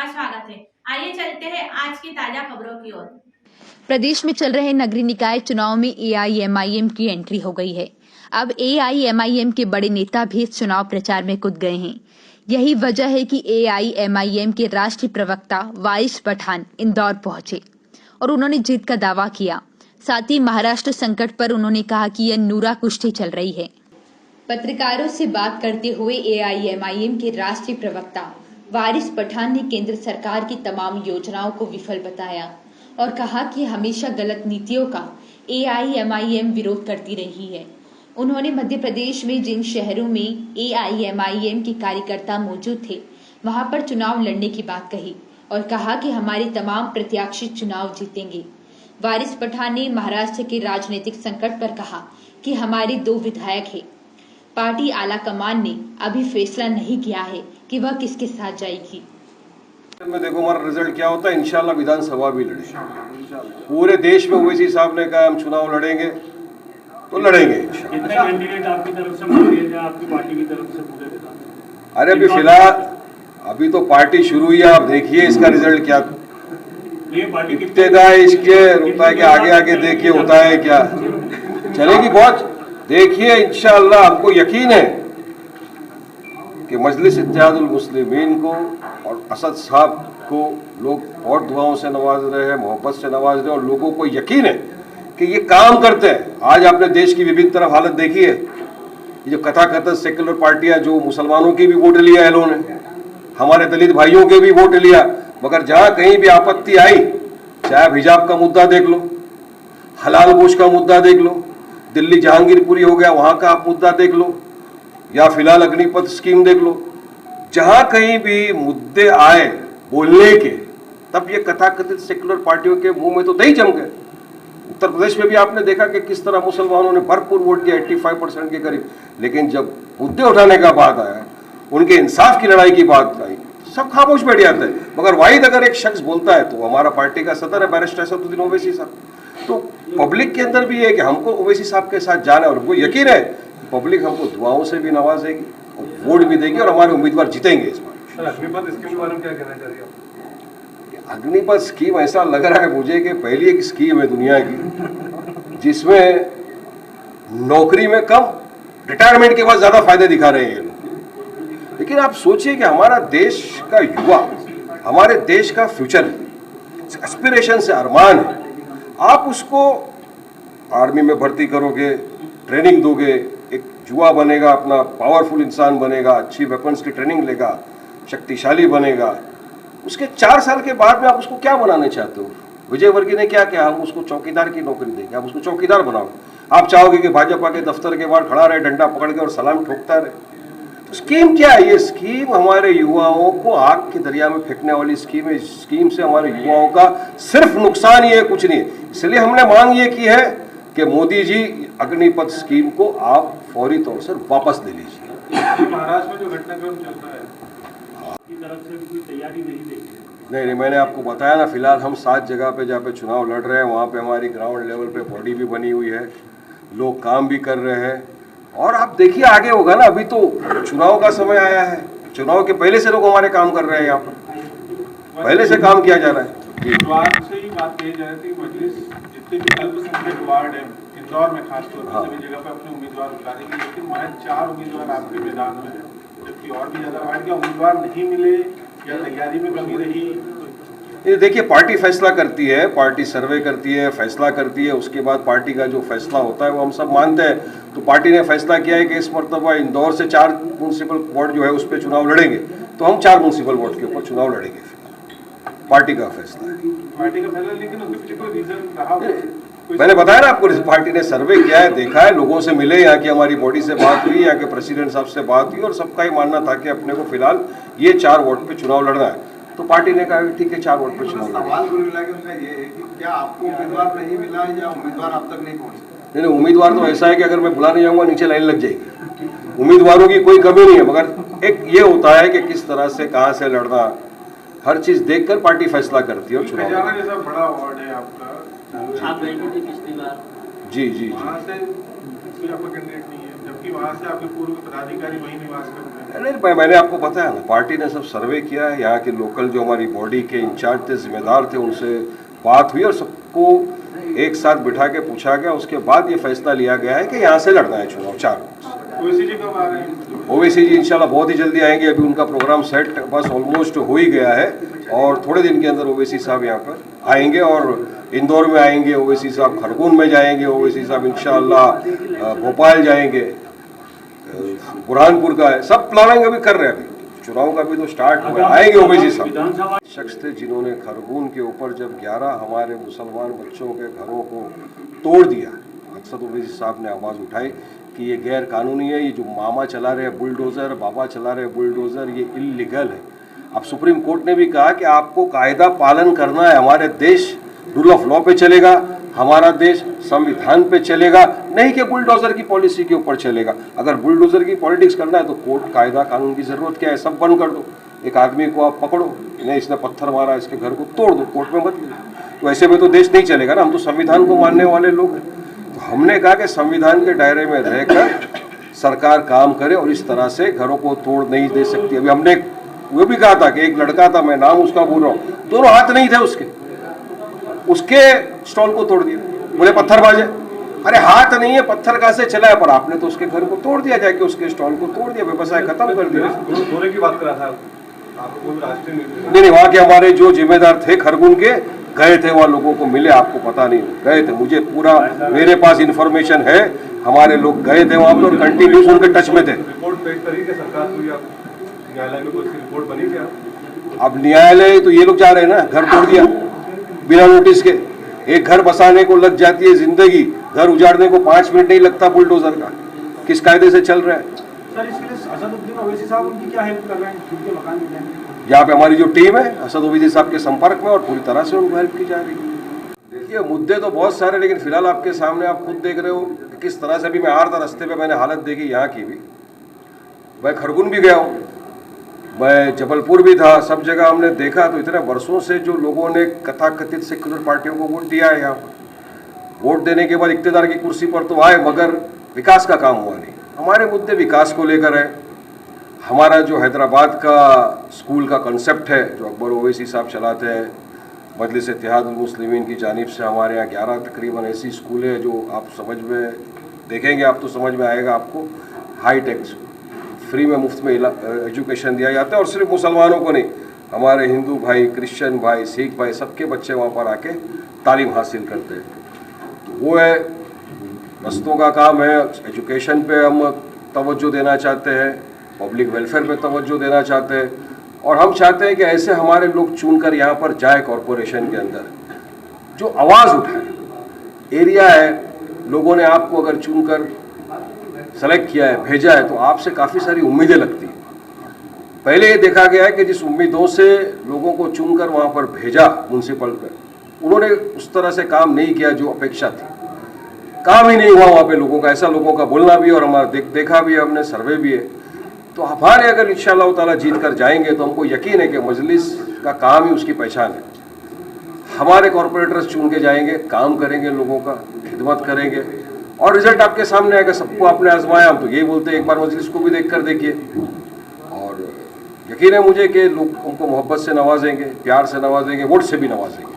आपका स्वागत है। आइए चलते हैं आज की ताजा खबरों की ओर। प्रदेश में चल रहे नगरीय निकाय चुनाव में एआईएमआईएम की एंट्री हो गई है। अब एआईएमआईएम के बड़े नेता भी इस चुनाव प्रचार में कूद गए हैं। यही वजह है कि एआईएमआईएम के राष्ट्रीय प्रवक्ता वारिस पठान इंदौर पहुंचे और उन्होंने जीत का दावा किया। साथ ही महाराष्ट्र संकट पर उन्होंने कहा कि यह नूरा कुश्ती चल रही है। पत्रकारों से बात करते हुए एआईएमआईएम के राष्ट्रीय प्रवक्ता वारिस पठान ने केंद्र सरकार की तमाम योजनाओं को विफल बताया और कहा कि हमेशा गलत नीतियों का एआईएमआईएम विरोध करती रही है। उन्होंने मध्य प्रदेश में जिन शहरों में एआईएमआईएम के कार्यकर्ता मौजूद थे वहां पर चुनाव लड़ने की बात कही और कहा कि हमारे तमाम प्रत्याशी चुनाव जीतेंगे। वारिस पठान ने महाराष्ट्र के राजनीतिक संकट पर कहा कि हमारे 2 विधायक हैं। पार्टी आला कमान ने अभी फैसला नहीं किया है कि वह किसके साथ जाएगी। में देखो हमारा रिजल्ट क्या होता है। इंशाल्लाह विधानसभा भी लड़ेंगे। पूरे देश में ओवैसी साहब ने कहा हम चुनाव लड़ेंगे तो लड़ेंगे। कितने कैंडिडेट आपकी तरफ से मांगे या आपकी पार्टी की तरफ से पूरे दिखा? अरे अभी फिलहाल अभी तो पार्टी शुरू हुई है। आप देखिए इसका रिजल्ट क्या कितने है इसके होता है कि आगे आगे देखिए होता है क्या चलेगी। बहुत देखिए इंशाअल्लाह हमको यकीन है कि मजलिस इत्तेहादुल मुस्लिमीन को और असद साहब को लोग और दुआओं से नवाज रहे हैं, मोहब्बत से नवाज रहे हैं और लोगों को यकीन है कि ये काम करते हैं। आज आपने देश की विभिन्न तरफ हालत देखी है। ये जो कथाकथित सेक्युलर पार्टियां जो मुसलमानों की भी वोट लिया है इन्होंने, हमारे दलित भाइयों के भी वोट लिया, मगर जहां कहीं भी आपत्ति आई, चाहे हिजाब का मुद्दा देख लो, हलाल गोश्त का मुद्दा देख लो, दिल्ली जहांगीरपुरी हो गया वहां का आप मुद्दा देख लो, या फिलहाल अग्निपथ स्कीम देख लो, जहां कहीं भी मुद्दे आए बोलने के, तब ये कथाकथित सेक्युलर पार्टियों के मुंह में तो दही जम गए। उत्तर प्रदेश में भी आपने देखा कि किस तरह मुसलमानों ने भरपूर वोट दिया, 85% के करीब। लेकिन जब मुद्दे उठाने का बात आया, उनके इंसाफ की लड़ाई की बात आई, सब खामोश बैठ जाते हैं। मगर वाहिद अगर एक शख्स बोलता है तो हमारा पार्टी का सदर है बैरिस्टर असदुद्दीन ओवैसी साहब। तो पब्लिक के अंदर भी ये है कि हमको ओवैसी साहब के साथ जाना है और वो यकीन है पब्लिक हमको दुआओं से भी नवाजेगी और वोट भी देगी और हमारे उम्मीदवार जीतेंगे इस बार। अग्निपथ स्कीम के बारे में क्या कहना चाहिए आप? अग्निपथ स्कीम ऐसा लग रहा है मुझे कि पहली एक स्कीम है दुनिया की जिसमें नौकरी में कम, रिटायरमेंट के बाद ज्यादा फायदे दिखा रहे हैं। लेकिन आप सोचिए कि हमारा देश का युवा, हमारे देश का फ्यूचर एस्पिरेशन से अरमान है, आप उसको आर्मी में भर्ती करोगे, ट्रेनिंग दोगे, एक युवा बनेगा, अपना पावरफुल इंसान बनेगा, अच्छी वेपन्स की ट्रेनिंग लेगा, शक्तिशाली बनेगा। उसके 4 साल के बाद में आप उसको क्या बनाना चाहते हो? विजयवर्गीय ने क्या किया, हम उसको चौकीदार की नौकरी देंगे, आप उसको चौकीदार बनाओगे। आप चाहोगे कि भाजपा के दफ्तर के बाहर खड़ा रहे, डंडा पकड़ के और सलाम ठोकता रहे। तो स्कीम क्या है? ये स्कीम हमारे युवाओं को आग के दरिया में फेंकने वाली स्कीम है। इस स्कीम से हमारे युवाओं का सिर्फ नुकसान ही है, कुछ नहीं है। इसलिए हमने मांग ये की है कि मोदी जी अग्निपथ स्कीम को आप फौरी तौर से वापस ले लीजिए। महाराष्ट्र में जो घटनाक्रम चल रहा है की तरफ से भी कोई तैयारी नहीं देखी? नहीं, मैंने आपको बताया ना, फिलहाल हम 7 जगह पे जहाँ पे चुनाव लड़ रहे हैं वहाँ पे हमारी ग्राउंड लेवल पे बॉडी भी बनी हुई है, लोग काम भी कर रहे हैं। और आप देखिए आगे होगा ना, अभी तो चुनाव का समय आया है, चुनाव के पहले से लोग हमारे काम कर रहे हैं, यहाँ पर पहले से काम किया जा रहा है। उम्मीदवार से ही बात कही जा रही थी, मजलिस जितने भी अल्पसंख्यक वार्ड है इंदौर में खासतौर पर सभी जगह पे अपने उम्मीदवार उतारेंगे, लेकिन महज 4 उम्मीदवार आपके मैदान में है, जबकि और भी ज्यादा वार्ड के उम्मीदवार नहीं मिले या तैयारी में कमी रही? ये देखिए पार्टी फैसला करती है, पार्टी सर्वे करती है, फैसला करती है, उसके बाद पार्टी का जो फैसला होता है वो हम सब मानते हैं। तो पार्टी ने फैसला किया है कि इस मरतबा इंदौर से 4 म्यूनसिपल वार्ड जो है उस पर चुनाव लड़ेंगे, तो हम 4 म्यूनसिपल वार्ड के ऊपर चुनाव लड़ेंगे। पार्टी का फैसला है, पार्टी का फैसला। लेकिन उसके पीछे कोई रीजन रहा? मैंने बताया ना आपको, पार्टी ने सर्वे किया है, देखा है, लोगों से मिले, यहाँ की हमारी बॉडी से बात हुई, यहाँ के प्रेसिडेंट साहब से बात हुई और सबका ही मानना था कि अपने को फिलहाल ये 4 वार्ड पे चुनाव लड़ना है। तो पार्टी ने कहा ठीक है 4 वोट पे चुनाव सवाल कुल मिला के उनका ये है कि क्या आपको उम्मीदवार नहीं मिला या उम्मीदवार आप तक नहीं पहुंचे? नहीं, उम्मीदवार तो ऐसा है कि अगर मैं बुलाने जाऊंगा नीचे लाइन लग जाएगी। उम्मीदवारों की कोई कमी नहीं है, मगर एक ये होता है कि किस तरह से कहाँ से लड़ना, हर चीज देखकर पार्टी फैसला करती है। और चुनाव जैसा बड़ा वार्ड है आपका, जी, वहाँ से कोई आपका कैंडिडेट नहीं है, जबकि जबकि वहाँ से आपके पूर्व पदाधिकारी वहीं निवास करते हैं। नहीं, मैंने आपको बताया ना, पार्टी ने सब सर्वे किया है, यहाँ के लोकल जो हमारी बॉडी के इंचार्ज थे, जिम्मेदार थे, उनसे बात हुई और सबको एक साथ बिठा के पूछा गया। उसके बाद ये फैसला लिया गया है कि यहाँ से लड़ना है चुनाव 4 ओवैसी जी कब आ रहे हैं? ओवैसी जी इंशाल्लाह बहुत ही जल्दी आएंगे। अभी उनका प्रोग्राम सेट बस ऑलमोस्ट हो ही गया है और थोड़े दिन के अंदर ओवैसी साहब यहाँ पर आएंगे और इंदौर में आएंगे ओवैसी साहब, खरगोन में जाएंगे ओवैसी साहब, इंशाल्लाह भोपाल जाएंगे, बुरहानपुर का है, सब प्लानिंग अभी कर रहे हैं। अभी चुनाव का भी तो स्टार्ट हुआ है, आएंगे ओवैसी साहब। शख्स थे जिन्होंने खरगोन के ऊपर जब 11 हमारे मुसलमान बच्चों के घरों को तोड़ दिया, असद ओवैसी साहब ने आवाज़ उठाई कि ये गैर कानूनी है, ये जो मामा चला रहे हैं बुलडोज़र, बाबा चला रहे हैं बुलडोज़र, ये इल्लीगल है। अब सुप्रीम कोर्ट ने भी कहा कि आपको कायदा पालन करना है, हमारे देश रूल ऑफ लॉ पे चलेगा, हमारा देश संविधान पे चलेगा, नहीं कि बुलडोज़र की पॉलिसी के ऊपर चलेगा। अगर बुलडोज़र की पॉलिटिक्स करना है तो कोर्ट कायदा कानून की ज़रूरत क्या है, सब बंद कर दो। एक आदमी को आप पकड़ो, नहीं इसने पत्थर मारा, इसके घर को तोड़ दो, कोर्ट में मत ले। तो ऐसे में तो देश नहीं चलेगा ना, हम तो संविधान को मानने वाले लोग हैं। तो हमने कहा कि संविधान के दायरे में रहकर सरकार काम करे और इस तरह से घरों को तोड़ नहीं दे सकती। अभी हमने वो भी कहा था कि एक लड़का था, मैं नाम उसका बोल रहा हूँ, दोनों हाथ नहीं थे उसके स्टॉल को तोड़ दिया, बोले पत्थरबाज है। अरे हाथ नहीं है, पत्थर कहाँ से चला है, पर आपने तो उसके घर को तोड़ दिया, जाके उसके स्टॉल को तोड़ दिया, व्यवसाय खत्म कर दिया। धोने की बात कर रहा था आपको, राष्ट्रीय नहीं, वहाँ के हमारे जो जिम्मेदार थे खरगोन के, गए थे वहाँ, लोगों को मिले, आपको पता नहीं, गए थे, मुझे पूरा मेरे पास इंफॉर्मेशन है, हमारे लोग गए थे वहाँ पर और कंटिन्यूस उनके टच में थे। रिपोर्ट पेश करी कि सरकार को, या न्यायालय में कोई रिपोर्ट बनी क्या? अब न्यायालय तो ये लोग जा रहे हैं ना, घर तोड़ दिया बिना नोटिस के। एक घर बसाने को लग जाती है जिंदगी, घर उजाड़ने को 5 मिनट नहीं लगता बुलडोजर का। किस कायदे से चल रहा है सर? इसके लिए असदुद्दीन ओवैसी साहब उनकी क्या हेल्प कर रहे हैं, उनके मकान मिले हैं? यहाँ पे हमारी जो टीम है असद ओवैसी साहब के संपर्क में और पूरी तरह से उनको हेल्प की जा रही है। देखिए मुद्दे तो बहुत सारे, लेकिन फिलहाल आपके सामने आप खुद देख रहे हो कि किस तरह से। अभी मैं आ रहा था, रास्ते पे मैंने हालत देखी यहाँ की भी। मैं खरगोन भी गया हूँ, मैं जबलपुर भी था, सब जगह हमने देखा। तो इतने वर्षों से जो लोगों ने कथाकथित सेक्युलर पार्टियों को वोट दिया है, यहाँ पर वोट देने के बाद इक्तेदार की कुर्सी पर तो आए, मगर विकास का काम हुआ नहीं। हमारे मुद्दे विकास को लेकर है। हमारा जो हैदराबाद का स्कूल का कंसेप्ट है, जो अकबर ओवैसी साहब चलाते हैं, मजलिस इत्तेहादुल मुस्लिमीन की जानिब से हमारे यहाँ 11 तकरीबन ऐसी स्कूल है जो आप समझ में देखेंगे, आप तो समझ में आएगा आपको। हाई टेक फ्री में मुफ्त में एजुकेशन दिया जाता है, और सिर्फ मुसलमानों को नहीं, हमारे हिंदू भाई, क्रिश्चियन भाई, सिख भाई, सबके बच्चे वहाँ पर आके तालीम हासिल करते हैं। तो वो है, रस्तों का काम है। एजुकेशन पे हम तवज्जो देना चाहते हैं, पब्लिक वेलफेयर पे तवज्जो देना चाहते हैं, और हम चाहते हैं कि ऐसे हमारे लोग चुनकर यहाँ पर जाए कॉरपोरेशन के अंदर, जो आवाज़ उठाए। एरिया है, लोगों ने आपको अगर चुनकर सेलेक्ट किया है, भेजा है, तो आपसे काफ़ी सारी उम्मीदें लगती हैं। पहले ये देखा गया है कि जिस उम्मीदों से लोगों को चुनकर वहाँ पर भेजा म्यूनसिपल पर, उन्होंने उस तरह से काम नहीं किया जो अपेक्षा थी। काम ही नहीं हुआ वहाँ पे लोगों का, ऐसा लोगों का बोलना भी है और हमारा देखा भी है हमने, सर्वे भी है। तो हमारे अगर इंशाअल्लाह ताला जीत कर जाएंगे तो हमको यकीन है कि मजलिस का काम ही उसकी पहचान है। हमारे कॉरपोरेटर्स चुन के जाएंगे, काम करेंगे, लोगों का खिदमत करेंगे, और रिजल्ट आपके सामने आएगा। सबको आपने आजमाया, हम तो यही बोलते हैं एक बार मजलिस को भी देख कर देखिए, और यकीन है मुझे कि लोग उनको मोहब्बत से नवाजेंगे, प्यार से नवाजेंगे, वोट से भी नवाजेंगे।